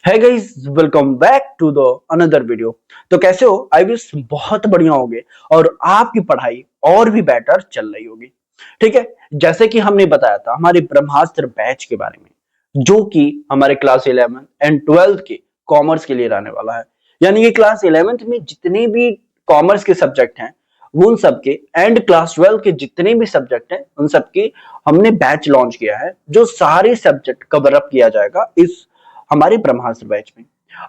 है guys, welcome back to the another video. तो कैसे हो? आई विश बहुत बढ़िया होगे और आपकी पढ़ाई और भी बेटर चल रही होगी। ठीक है, जैसे कि हमने बताया था हमारे ब्रह्मास्त्र बैच के बारे में, जो कि हमारे क्लास 11 एंड 12 के कॉमर्स के लिए रहने वाला है। यानी कि क्लास 11 में जितने भी कॉमर्स के सब्जेक्ट हैं वो उन सबके, एंड क्लास 12 के जितने भी सब्जेक्ट हैं उन सबकी हमने बैच लॉन्च किया है, जो सारे सब्जेक्ट कवर अप किया जाएगा इस हमारे ब्रह्मास्त्र बैच में।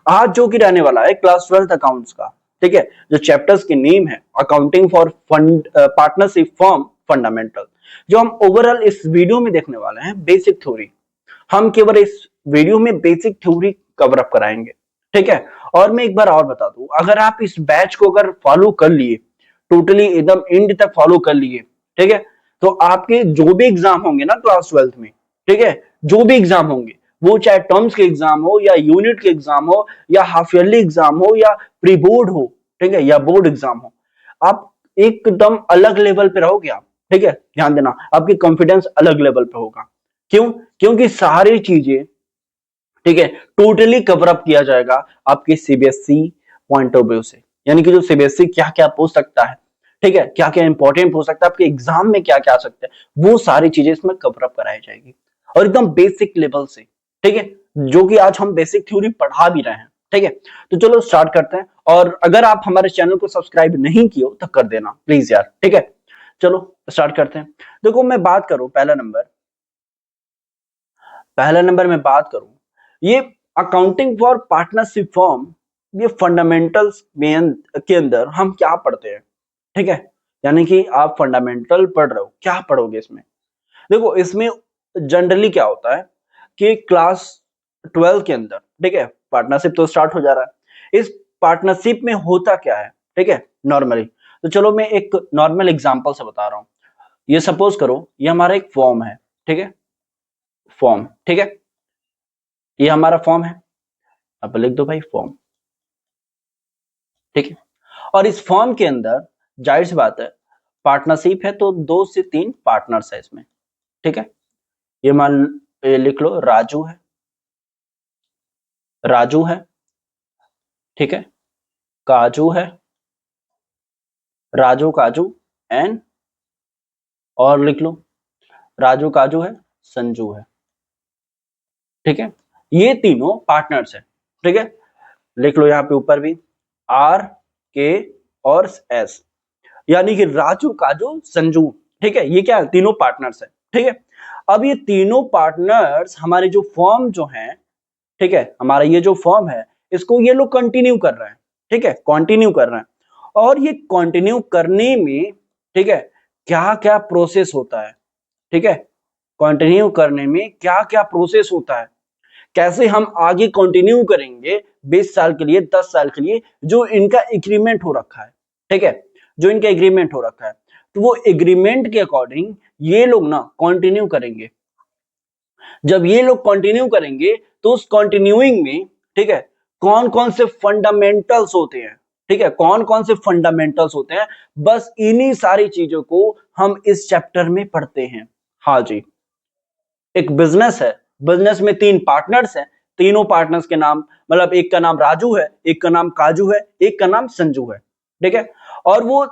आज जो कि रहने वाला है क्लास 12 अकाउंट्स का। ठीक है, जो चैप्टर्स की नेम है accounting for fund partnership firm fundamental. जो हम ओवरऑल इस वीडियो में देखने वाले हैं बेसिक थ्योरी। हम केवल इस वीडियो में बेसिक थ्योरी कवर अप कराएंगे। ठीक है, और मैं एक बार और बता दूं, अगर आप इस बैच को अगर फॉलो कर लिए, टोटली एकदम एंड तक फॉलो कर लिए, ठीक है, तो आपके जो भी एग्जाम होंगे ना क्लास 12 में, ठीक है, जो भी एग्जाम होंगे, वो चाहे टर्म्स के एग्जाम हो या यूनिट के एग्जाम हो या हाफ ईयरली एग्जाम हो या प्री बोर्ड हो, ठीक है, या बोर्ड एग्जाम हो, आप एकदम अलग लेवल पे रहोगे आप। ठीक है, ध्यान देना, आपकी कॉन्फिडेंस अलग लेवल पे होगा। क्यों? क्योंकि सारी चीजें, ठीक है, टोटली कवर अप किया जाएगा आपके सीबीएसई पॉइंट ऑफ व्यू से। यानी कि जो सीबीएसई क्या क्या पूछ सकता है, ठीक है, क्या क्या इंपॉर्टेंट पूछ सकता है, आपके एग्जाम में क्या क्या आ सकता है, वो सारी चीजें इसमें कवर अप कराई जाएगी और एकदम बेसिक लेवल से। ठीक है, जो कि आज हम बेसिक थ्योरी पढ़ा भी रहे हैं। ठीक है, तो चलो स्टार्ट करते हैं। और अगर आप हमारे चैनल को सब्सक्राइब नहीं किए हो तो कर देना प्लीज यार। ठीक है, चलो स्टार्ट करते हैं। देखो, मैं बात करूं पहला नंबर में बात करूं, ये अकाउंटिंग फॉर पार्टनरशिप फॉर्म, ये फंडामेंटल्स में के अंदर हम क्या पढ़ते हैं। ठीक है, यानी कि आप फंडामेंटल पढ़ रहे हो, क्या पढ़ोगे इसमें? देखो, इसमें जनरली क्या होता है कि क्लास 12 के अंदर, ठीक है, पार्टनरशिप तो स्टार्ट हो जा रहा है। इस पार्टनरशिप में होता क्या है, ठीक है, नॉर्मली, तो चलो मैं एक नॉर्मल एग्जांपल से बता रहा हूं। ये सपोज करो, ये हमारा एक फॉर्म है। ठीक है, फॉर्म, ठीक है, ये हमारा फॉर्म है। अब लिख दो भाई फॉर्म। ठीक है, और इस फॉर्म के अंदर जाहिर सी बात है पार्टनरशिप है, तो 2 से 3 पार्टनर्स है इसमें। ठीक है, ये लिख लो, राजू है, ठीक है, काजू है, राजू काजू एंड, और लिख लो, राजू काजू है, संजू है। ठीक है, ये तीनों पार्टनर्स है। ठीक है, लिख लो यहाँ पे ऊपर भी आर, के और एस, यानी कि राजू काजू संजू। ठीक है, ये क्या है? तीनों पार्टनर्स है। ठीक है, अब ये तीनों पार्टनर्स हमारे जो फॉर्म जो है, ठीक है, हमारा ये जो फॉर्म है इसको ये लोग कंटिन्यू कर रहे हैं। ठीक है, कंटिन्यू कर रहे हैं, और ये कंटिन्यू करने में, ठीक है, क्या क्या प्रोसेस होता है। ठीक है, कंटिन्यू करने में क्या क्या प्रोसेस होता है, कैसे हम आगे कंटिन्यू करेंगे 20 साल के लिए, 10 साल के लिए, जो इनका एग्रीमेंट हो रखा है। ठीक है, जो इनका एग्रीमेंट हो रखा है, तो वो एग्रीमेंट के अकॉर्डिंग ये लोग ना कंटिन्यू करेंगे। जब ये लोग कंटिन्यू करेंगे तो उस कंटिन्यूइंग में, ठीक है, कौन कौन से फंडामेंटल्स होते हैं, ठीक है, कौन कौन से फंडामेंटल्स होते हैं, बस इन्हीं सारी चीजों को हम इस चैप्टर में पढ़ते हैं। हाँ जी, एक बिजनेस है, बिजनेस में 3 पार्टनर्स हैं, तीनों पार्टनर्स के नाम, मतलब एक का नाम राजू है, एक का नाम काजू है, एक का नाम संजू है। ठीक है, और वो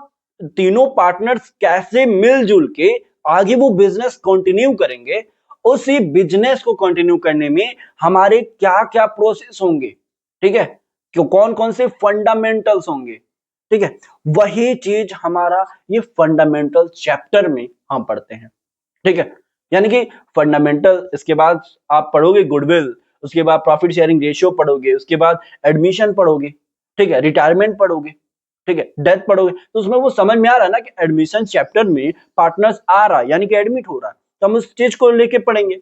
तीनों पार्टनर्स कैसे मिलजुल के आगे वो बिजनेस कंटिन्यू करेंगे, उसी बिजनेस को कंटिन्यू करने में हमारे क्या क्या प्रोसेस होंगे, ठीक है, क्यों, कौन कौन से फंडामेंटल्स होंगे। ठीक है, वही चीज हमारा ये फंडामेंटल चैप्टर में हम पढ़ते हैं। ठीक है, यानी कि फंडामेंटल, इसके बाद आप पढ़ोगे गुडविल, उसके बाद प्रॉफिट शेयरिंग रेशियो पढ़ोगे, उसके बाद एडमिशन पढ़ोगे, ठीक है, रिटायरमेंट पढ़ोगे, ठीक है, डेथ पढ़ोगे, तो उसमें वो समझ में आ रहा है ना कि एडमिशन चैप्टर में पार्टनर्स आ रहा है, यानी कि एडमिट हो रहा है, तो हम उस चीज को लेके पढ़ेंगे।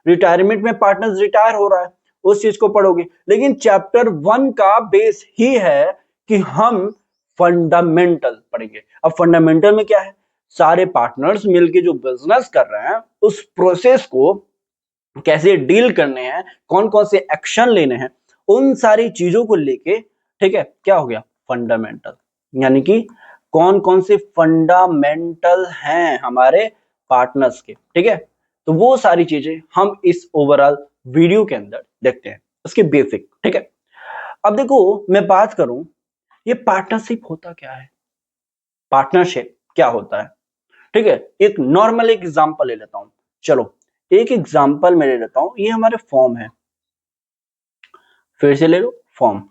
रिटायरमेंट में पार्टनर्स रिटायर हो रहा है, उस चीज को पढ़ोगे। लेकिन चैप्टर 1 का बेस ही है कि हम फंडामेंटल पढ़ेंगे। अब फंडामेंटल में क्या है? सारे पार्टनर्स मिलके जो बिजनेस कर रहे हैं उस प्रोसेस को कैसे डील करने हैं, कौन कौन से एक्शन लेने हैं, उन सारी चीजों को लेके, ठीक है, क्या हो गया? फंडामेंटल। यानी कि कौन कौन से फंडामेंटल हैं हमारे पार्टनर्स के। ठीक है, तो वो सारी चीजें हम इस ओवरऑल वीडियो के अंदर देखते हैं। उसकी बेसिक, ठीक है। अब देखो मैं बात करूं, ये पार्टनरशिप होता क्या है, पार्टनरशिप क्या होता है, ठीक है। एक नॉर्मल एग्जांपल ले लेता हूं, चलो एक एग्जांपल मैं ले लेता हूं, ये हमारे फॉर्म है, फिर से ले लो फॉर्म।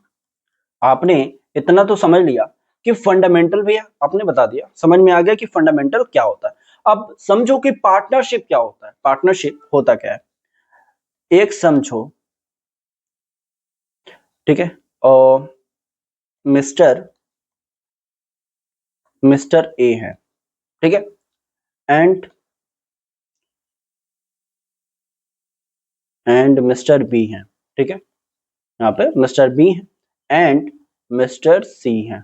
आपने इतना तो समझ लिया कि फंडामेंटल, भैया आपने बता दिया, समझ में आ गया कि फंडामेंटल क्या होता है। अब समझो कि पार्टनरशिप क्या होता है, पार्टनरशिप होता क्या है। एक समझो, ठीक है, और मिस्टर मिस्टर ए है, ठीक है, एंड मिस्टर बी है, ठीक है, यहाँ पे मिस्टर बी है एंड मिस्टर सी है,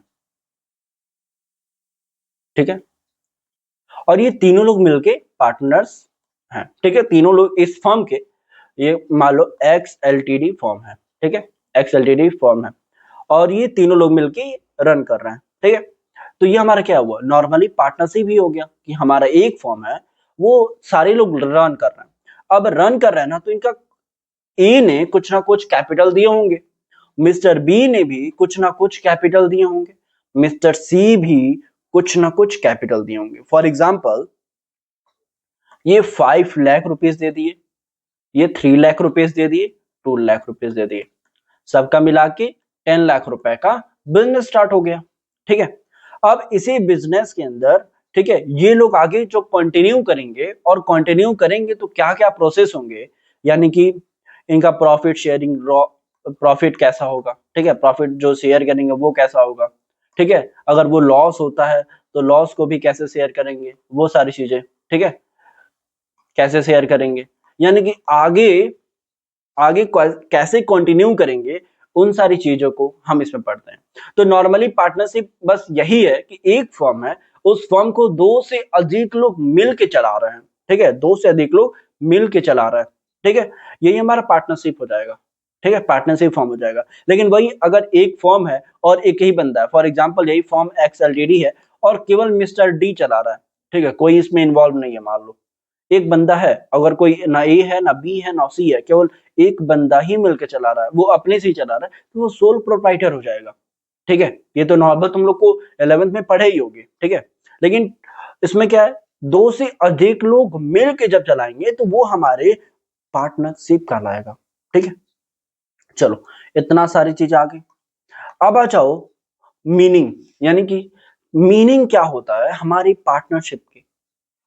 ठीक है। और ये तीनों लोग मिलके पार्टनर्स हैं, ठीक है, तीनों लोग इस फर्म के, ये मान लो एक्स एलटीडी फर्म है, ठीक है, एक्स एलटीडी फर्म है, और ये तीनों लोग मिलके रन कर रहे हैं, ठीक है। तो ये हमारा क्या हुआ, नॉर्मली पार्टनरशिप ही हो गया कि हमारा एक फर्म है, वो सारे लोग रन कर रहे हैं। अब रन कर रहे हैं ना, तो इनका ए ने कुछ ना कुछ कैपिटल दिए होंगे, मिस्टर बी ने भी कुछ ना कुछ कैपिटल दिए होंगे, मिस्टर सी भी कुछ ना कुछ कैपिटल दिए होंगे। फॉर एग्जाम्पल ये 5 लाख रुपीस दे दिए, ये 3 लाख रुपीस दे दिए, 2 लाख रुपीस दे दिए, सबका मिला के 10 लाख रुपए का बिजनेस स्टार्ट हो गया, ठीक है। अब इसी बिजनेस के अंदर, ठीक है, ये लोग आगे जो कंटिन्यू करेंगे, और कंटिन्यू करेंगे तो क्या क्या प्रोसेस होंगे, यानी कि इनका प्रॉफिट शेयरिंग, प्रॉफिट कैसा होगा, ठीक है, प्रॉफिट जो शेयर करेंगे वो कैसा होगा, ठीक है, अगर वो लॉस होता है तो लॉस को भी कैसे शेयर करेंगे, वो सारी चीजें, ठीक है, कैसे शेयर करेंगे, यानी कि आगे आगे कैसे कंटिन्यू करेंगे, उन सारी चीजों को हम इसमें पढ़ते हैं। तो नॉर्मली पार्टनरशिप बस यही है कि एक फर्म है, उस फर्म को 2 से अधिक लोग मिल के चला रहे हैं, ठीक है, 2 से अधिक लोग मिल के चला रहे हैं, ठीक है, यही हमारा पार्टनरशिप हो जाएगा, ठीक है, पार्टनरशिप फॉर्म हो जाएगा। लेकिन वही अगर एक फर्म है और एक ही बंदा है, फॉर एग्जाम्पल यही फर्म एक्स एलटीडी है और केवल मिस्टर डी चला रहा है, ठीक है, कोई इसमें इन्वॉल्व नहीं है, मान लो एक बंदा है, अगर कोई ना ए है ना बी है ना सी है, केवल एक बंदा ही मिलकर चला रहा है, वो अपने से ही चला रहा है, तो वो सोल प्रोप्राइटर हो जाएगा, ठीक है। ये तो नॉर्मल तुम लोग को 11th में पढ़े ही होगे, ठीक है। लेकिन इसमें क्या है, 2 से अधिक लोग मिल के जब चलाएंगे तो वो हमारे पार्टनरशिप कहलाएगा, ठीक है। चलो इतना सारी चीज आ गई। अब आ जाओ मीनिंग, यानी कि मीनिंग क्या होता है हमारी पार्टनरशिप की,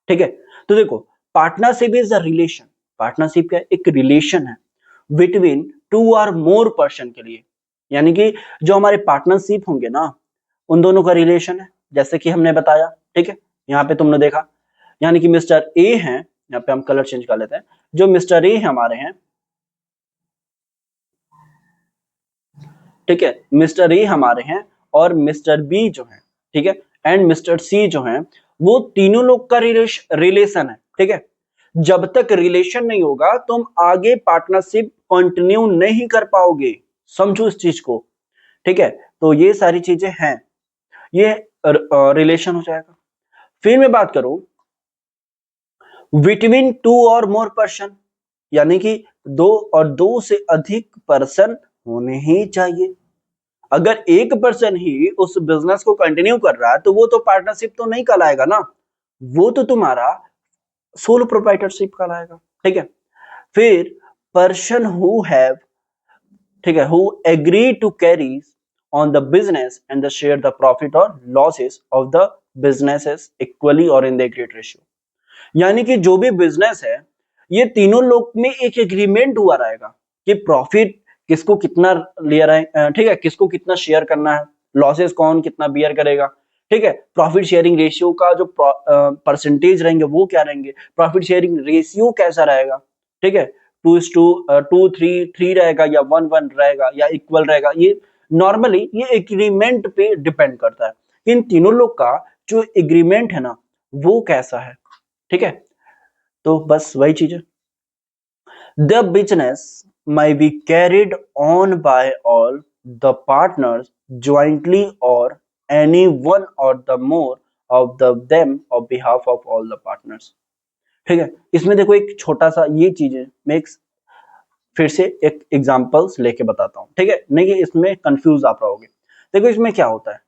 ठीक है। तो देखो partnership is a relation, partnership क्या है, एक रिलेशन है बिटवीन 2 और मोर पर्सन के लिए, यानी कि जो हमारे पार्टनरशिप होंगे ना, उन दोनों का रिलेशन है, जैसे कि हमने बताया, ठीक है, यहाँ पे तुमने देखा, यानी कि मिस्टर ए हैं, यहाँ पे हम कलर चेंज कर लेते हैं, जो मिस्टर ए हमारे हैं, ठीक है, मिस्टर ए हमारे हैं और मिस्टर बी जो है, ठीक है, एंड मिस्टर सी जो है, वो तीनों लोग का रिलेशन है, ठीक है। जब तक रिलेशन नहीं होगा तुम आगे पार्टनरशिप कंटिन्यू नहीं कर पाओगे, समझो इस चीज को, ठीक है। तो ये सारी चीजें हैं, ये रिलेशन हो जाएगा। फिर मैं बात करूं बिटवीन 2 और मोर पर्सन, यानी कि 2 और 2 से अधिक पर्सन होने ही चाहिए। अगर एक पर्सन ही उस बिजनेस को कंटिन्यू कर रहा है तो वो तो पार्टनरशिप तो नहीं कहलाएगा ना, वो तो तुम्हारा सोलो प्रोप्राइटरशिप कहलाएगा, ठीक है। फिर पर्सन हु हैव, ठीक है, who agree to carry on the business and the share the profit और losses of the businesses equally और इन द एग्रीड रेशियो, यानी कि जो भी बिजनेस है, ये तीनों लोग में एक एग्रीमेंट हुआ रहेगा कि प्रॉफिट किसको कितना लिया रहे, ठीक है, किसको कितना शेयर करना है, लॉसेस कौन कितना बियर करेगा, ठीक है, प्रॉफिट शेयरिंग रेशियो का जो परसेंटेज रहेंगे वो क्या रहेंगे, प्रॉफिट शेयरिंग रेशियो कैसा रहेगा, ठीक है, 2:2 2:3 रहेगा या 1:1 रहेगा या इक्वल रहेगा, ये नॉर्मली ये एग्रीमेंट पे डिपेंड करता है। इन तीनों लोग का जो एग्रीमेंट है ना, वो कैसा है, ठीक है। तो बस वही चीज है, the business may be carried on by all the partners jointly or any one or the more of them on behalf of all the partners, ठीक है। इसमें देखो एक छोटा सा ये चीज है, मैं फिर से एक एग्जांपल्स लेके बताता हूँ, ठीक है, नहीं इसमें कंफ्यूज आप रहोगे। देखो इसमें क्या होता है,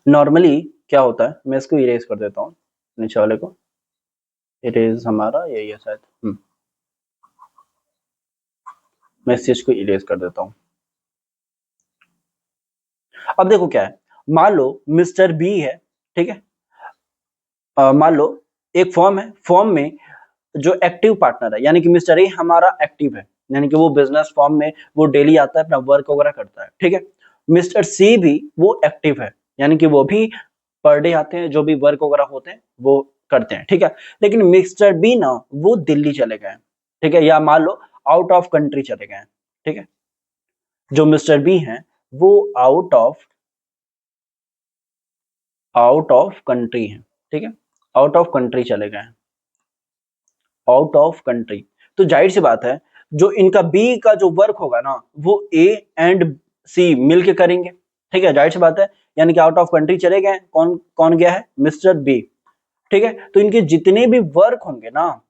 नॉर्मली क्या होता है, मैं इसको इरेज कर देता हूँ नीचे वाले को, इरेज हमारा यही है शायद, मैं इस चीज को इरेज कर देता हूँ। अब देखो क्या है, मान लो मिस्टर बी है, ठीक है, मान लो एक फॉर्म है, फॉर्म में जो एक्टिव पार्टनर है, यानी कि मिस्टर ए हमारा एक्टिव है, यानी कि वो बिजनेस फॉर्म में वो डेली आता है, अपना वर्क वगैरह करता है, ठीक है। मिस्टर सी भी वो एक्टिव है, यानी कि वो भी पर डे आते हैं, जो भी वर्क वगैरह होते हैं वो करते हैं, ठीक है। लेकिन मिस्टर बी ना वो दिल्ली चले गए हैं, ठीक है, या मान लो आउट ऑफ कंट्री चले गए हैं, ठीक है। जो मिस्टर बी हैं वो आउट ऑफ कंट्री हैं, ठीक है, आउट ऑफ कंट्री चले गए हैं, आउट ऑफ कंट्री। तो जाहिर सी बात है जो इनका बी का जो वर्क होगा ना वो ए एंड सी मिलके करेंगे, ठीक है, जाहिर सी बात है, यानी कि आउट ऑफ कंट्री चले गए, कौन कौन गया है, मिस्टर बी, ठीक है। तो इनके जितने भी वर्क होंगे ना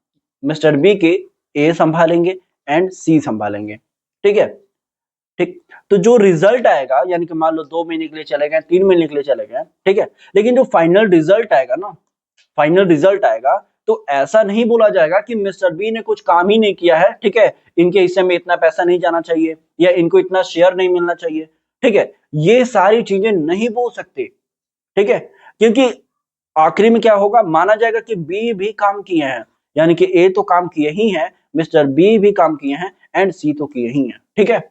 मिस्टर बी के ए संभालेंगे एंड सी संभालेंगे, ठीक है, ठीक। तो जो रिजल्ट आएगा, यानी कि मान लो 2 महीने के लिए चले गए, 3 महीने के लिए चले गए, ठीक है, लेकिन जो फाइनल रिजल्ट आएगा ना, फाइनल रिजल्ट आएगा तो ऐसा नहीं बोला जाएगा कि मिस्टर बी ने कुछ काम ही नहीं किया है, ठीक है, इनके हिस्से में इतना पैसा नहीं जाना चाहिए या इनको इतना शेयर नहीं मिलना चाहिए, ठीक है, ये सारी चीजें नहीं बोल सकते, ठीक है, क्योंकि आखिरी में क्या होगा, माना जाएगा कि बी भी काम किए हैं, यानी कि ए तो काम किए ही हैं, मिस्टर बी भी काम किए हैं एंड सी तो किए ही हैं, ठीक है।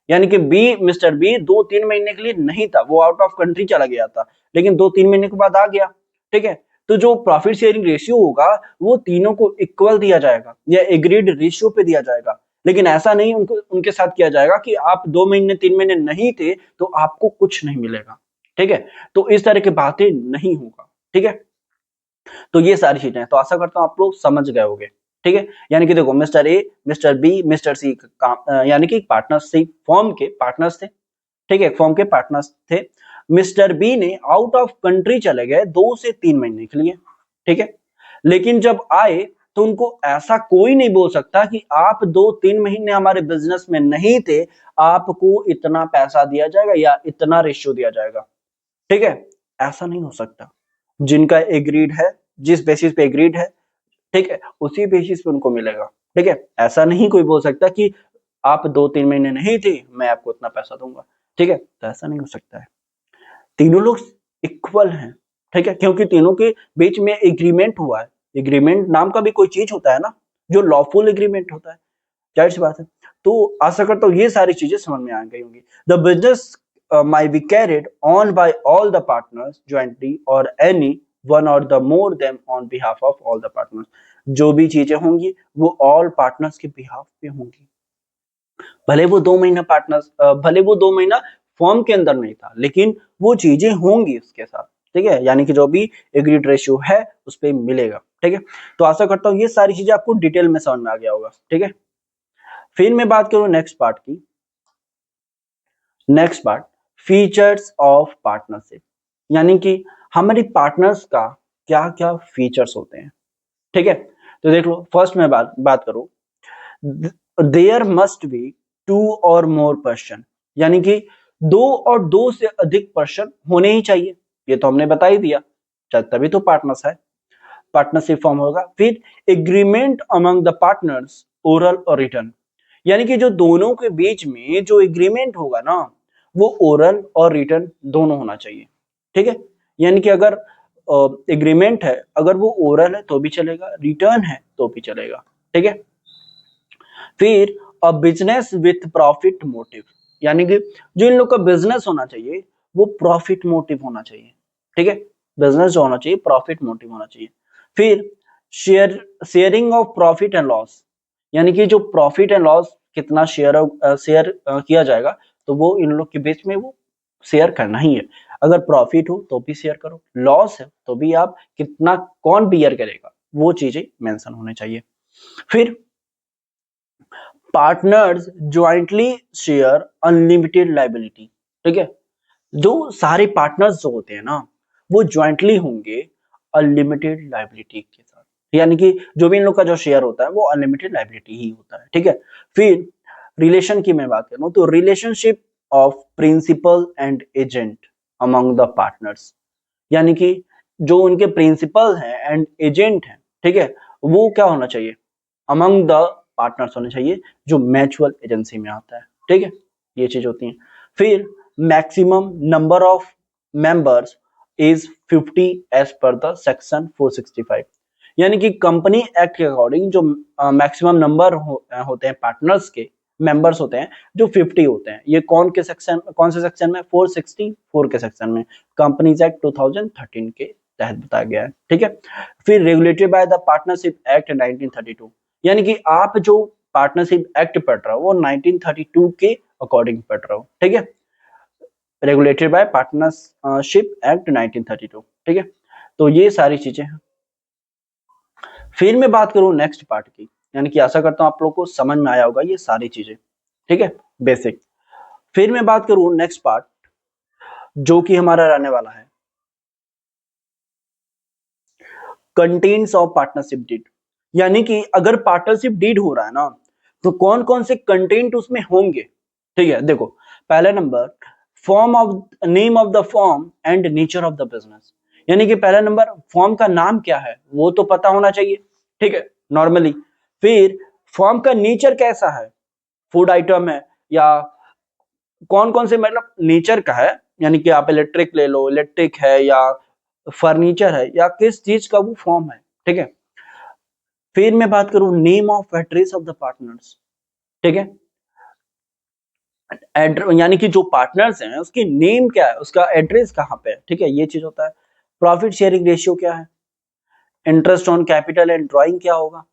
यानी कि मिस्टर बी 2-3 महीने के लिए नहीं था, वो आउट ऑफ कंट्री चला गया था, लेकिन 2-3 महीने के बाद आ गया, ठीक है। तो जो प्रॉफिट शेयरिंग रेशियो होगा वो तीनों को इक्वल दिया जाएगा या एग्रीड रेशियो पे दिया जाएगा, लेकिन ऐसा नहीं उनको उनके साथ किया जाएगा कि आप 2 महीने 3 महीने नहीं थे तो आपको कुछ नहीं मिलेगा, ठीक है। तो इस तरह की बातें नहीं होगा, ठीक है। तो ये सारी चीजें हैं, तो आशा करता हूँ आप लोग समझ गए होंगे, ठीक है। यानी कि देखो mister A, mister B, mister C काम, यानी कि पार्टनरशिप फॉर्म के पार्टनर्स थे, ठीक है, फॉर्म के पार्टनर्स थे। मिस्टर बी ने आउट ऑफ कंट्री चले गए 2 से 3 महीने के लिए, ठीक है, लेकिन जब आए तो उनको ऐसा कोई नहीं बोल सकता कि आप 2-3 महीने हमारे बिजनेस में नहीं थे, आपको इतना पैसा दिया जाएगा या इतना रेशियो दिया जाएगा, ठीक है, ऐसा नहीं हो सकता। जिनका एग्रीड है, जिस बेसिस पे एग्रीड है, ठीक है, उसी बेसिस पे उनको मिलेगा, ठीक है। ऐसा नहीं कोई बोल सकता कि आप 2-3 महीने नहीं थे, मैं आपको इतना पैसा दूंगा, ठीक है, तो ऐसा नहीं हो सकता है। तीनों लोग इक्वल हैं, ठीक है, क्योंकि तीनों के बीच में एग्रीमेंट हुआ है। एग्रीमेंट नाम का भी कोई चीज होता है ना, जो लॉफुल एग्रीमेंट होता है, जाहिर सी बात है। तो आशा करता हूँ ये सारी चीजें समझ में आ गई होंगी। The business might be carried on by all the partners jointly or any one or the more them on behalf of all the partners। जो भी चीजें होंगी वो all partners के behalf पे होंगी। भले वो 2 महीना पार्टनर्स, भले वो 2 महीना फॉर्म के अंदर नहीं था, लेकिन वो चीजें होंगी उसके साथ, ठीक है, यानी कि जो भी एग्रीड रेशियो है उस पर मिलेगा, ठीक है। तो आशा करता हूँ ये सारी चीजें आपको डिटेल में समझ में आ गया होगा, ठीक है। फिर मैं बात करूँ नेक्स्ट पार्ट की, next part features of partnership, यानी कि हमारी पार्टनर्स का क्या क्या फीचर्स होते हैं, ठीक है। तो देख लो, फर्स्ट मैं बात करूं, there must be 2 or more person, यानी कि 2 और 2 से अधिक पर्सन होने ही चाहिए, ये तो हमने बता ही दिया, तभी तो पार्टनर्स है, पार्टनरशिप फॉर्म होगा। फिर agreement among the partners oral और रिटर्न, यानी कि जो दोनों के बीच में जो एग्रीमेंट होगा ना वो ओरल और रिटर्न दोनों होना चाहिए, ठीक है। यानी कि अगर एग्रीमेंट है, अगर वो ओरल है तो भी चलेगा, रिटर्न है तो भी चलेगा, ठीक है। फिर a business with profit motive, यानी कि जो इन लोग का बिजनेस होना चाहिए वो प्रॉफिट मोटिव होना चाहिए, ठीक है, बिजनेस जो होना चाहिए प्रॉफिट मोटिव होना चाहिए। फिर sharing of profit and loss, यानी कि जो प्रॉफिट एंड लॉस कितना शेयर किया जाएगा तो वो इन लोग के बीच में वो शेयर करना ही है। अगर प्रॉफिट हो तो भी शेयर करो, लॉस है तो भी आप कितना कौन बियर करेगा वो चीजें मेंशन होने चाहिए। फिर partners jointly share unlimited liability, ठीक है, जो सारे पार्टनर्स जो होते हैं ना वो ज्वाइंटली होंगे अनलिमिटेड लाइबिलिटी के साथ, यानी कि जो भी इन लोग का जो शेयर होता है वो अनलिमिटेड लायबिलिटी ही होता है, ठीक है। फिर रिलेशन की मैं बात करूं तो relationship of principal and agent among the partners, यानी कि जो उनके प्रिंसिपल हैं एंड एजेंट हैं, ठीक है, वो क्या होना चाहिए, अमंग द पार्टनर्स होने चाहिए, जो म्यूचुअल एजेंसी में आता है, ठीक है, ये चीज होती है। फिर maximum number of members is 50 as per the section 465, यानी कि कंपनी एक्ट के अकॉर्डिंग जो मैक्सिमम नंबर होते हैं पार्टनर्स के, मेंबर्स होते हैं जो 50 होते हैं। ये कौन से सेक्शन में, 464 के सेक्शन में, कंपनीज एक्ट 2013 के तहत बताया गया है, ठीक है। फिर regulated by the partnership act 1932, यानी कि आप जो पार्टनरशिप एक्ट पढ़ रहे हो वो 1932 के अकॉर्डिंग पढ़ रहे हो, ठीक है। रेगुलेटेड बाय पार्टनरशिप एक्ट 1932, ठीक है। तो ये सारी चीजें हैं। फिर मैं बात करूं नेक्स्ट पार्ट की, यानी कि आशा करता हूं आप लोग को समझ में आया होगा ये सारी चीजें, ठीक है, बेसिक। फिर मैं बात करूं नेक्स्ट पार्ट जो कि हमारा रहने वाला है कंटेंट्स ऑफ पार्टनरशिप डीड, यानी कि अगर पार्टनरशिप डीड हो रहा है ना तो कौन कौन से कंटेंट उसमें होंगे, ठीक है। देखो पहला number, form of name of the form and nature of the business, यानी कि पहला नंबर फॉर्म का नाम क्या है वो तो पता होना चाहिए, ठीक है, नॉर्मली। फिर फॉर्म का नेचर कैसा है, फूड आइटम है या कौन कौन से मतलब नेचर का है, यानी कि आप इलेक्ट्रिक ले लो, इलेक्ट्रिक है या फर्नीचर है या किस चीज का वो फॉर्म है, ठीक है। फिर मैं बात करूं name of address of the partners, ठीक है, यानी कि जो पार्टनर्स हैं उसकी नेम क्या है, उसका एड्रेस कहाँ पे है, ठीक है, ये चीज होता है। प्रॉफिट शेयरिंग रेशियो क्या है, interest on capital and drawing क्या होगा,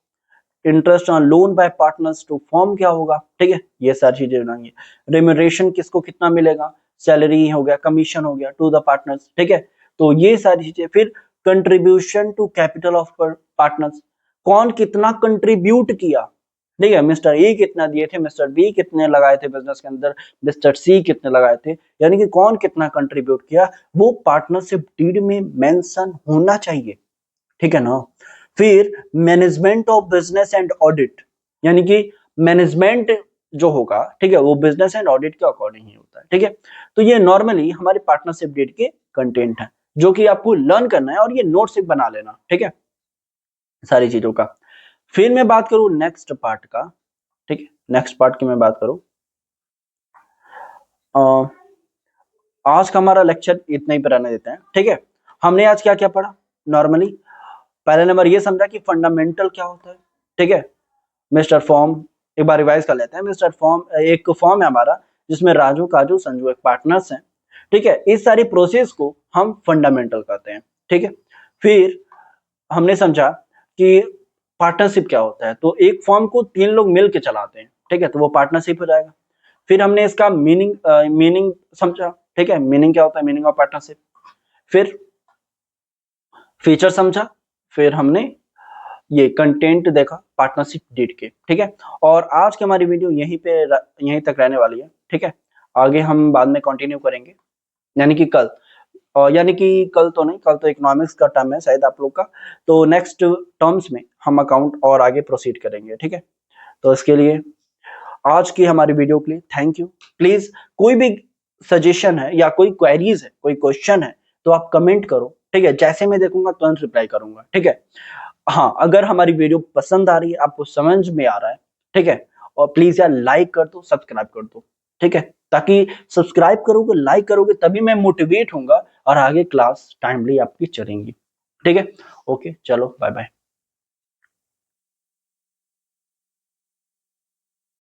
interest on loan by partners to firm क्या होगा, ठीक है, ये सारी चीजें बनाएंगे। रेम्यूनरेशन किसको कितना मिलेगा, सैलरी हो गया, कमीशन हो गया टू द पार्टनर्स, ठीक है। तो ये सारी चीजें। फिर contribution to capital of partners, कौन कितना कंट्रीब्यूट किया, ठीक है, मिस्टर ए कितना दिए थे, मिस्टर बी कितने लगाए थे बिजनेस के अंदर, मिस्टर सी कितने लगाए थे, यानी कि कौन कितना कंट्रीब्यूट किया वो पार्टनरशिप डीड में मेंशन होना चाहिए, ठीक है ना। फिर management of business and audit, यानी कि मैनेजमेंट जो होगा, ठीक है, वो बिजनेस एंड ऑडिट के अकॉर्डिंग ही होता है, ठीक है। तो ये नॉर्मली हमारे पार्टनरशिप डीड के कंटेंट है जो कि आपको लर्न करना है और ये नोट्स एक बना लेना, ठीक है, सारी चीजों का। फिर मैं बात करूं नेक्स्ट पार्ट का, ठीक है, नेक्स्ट पार्ट की मैं बात करूं, आज का हमारा लेक्चर इतना ही पर रहने देते हैं, ठीक है। हमने आज क्या क्या पढ़ा, नॉर्मली पहले नंबर ये समझा कि फंडामेंटल क्या होता है, ठीक है, मिस्टर फॉर्म, एक बार रिवाइज कर लेते हैं। मिस्टर फॉर्म एक फॉर्म है हमारा जिसमें राजू काजू संजू एक पार्टनर्स हैं, ठीक है, इस सारी प्रोसेस को हम फंडामेंटल कहते हैं, ठीक है। फिर हमने समझा कि पार्टनरशिप क्या होता है, तो एक फॉर्म को 3 लोग मिल के चलाते हैं, ठीक है, तो वो पार्टनरशिप हो जाएगा। फिर हमने इसका मीनिंग समझा, ठीक है, मीनिंग क्या होता है, मीनिंग ऑफ पार्टनरशिप। फिर फीचर समझा, फिर हमने ये कंटेंट देखा पार्टनरशिप डीड के, ठीक है। और आज की हमारी वीडियो यहीं तक रहने वाली है, ठीक है। आगे हम बाद में कंटिन्यू करेंगे, यानी कि कल, और यानी कि कल तो नहीं, कल तो इकोनॉमिक्स का टर्म है शायद आप लोग का, तो नेक्स्ट टर्म्स में हम अकाउंट और आगे प्रोसीड करेंगे, ठीक है। तो इसके लिए आज की हमारी वीडियो के लिए थैंक यू। प्लीज कोई भी सजेशन है या कोई क्वेरीज है, कोई क्वेश्चन है तो आप कमेंट करो, ठीक है, जैसे मैं देखूंगा तुरंत रिप्लाई करूंगा, ठीक है। हाँ, अगर हमारी वीडियो पसंद आ रही है, आपको समझ में आ रहा है, ठीक है, और प्लीज यार लाइक कर दो, सब्सक्राइब कर दो, ठीक है, ताकि सब्सक्राइब करोगे, लाइक करोगे तभी मैं मोटिवेट होऊंगा और आगे क्लास टाइमली आपकी चलेंगी, ठीक है। ओके, चलो बाय बाय।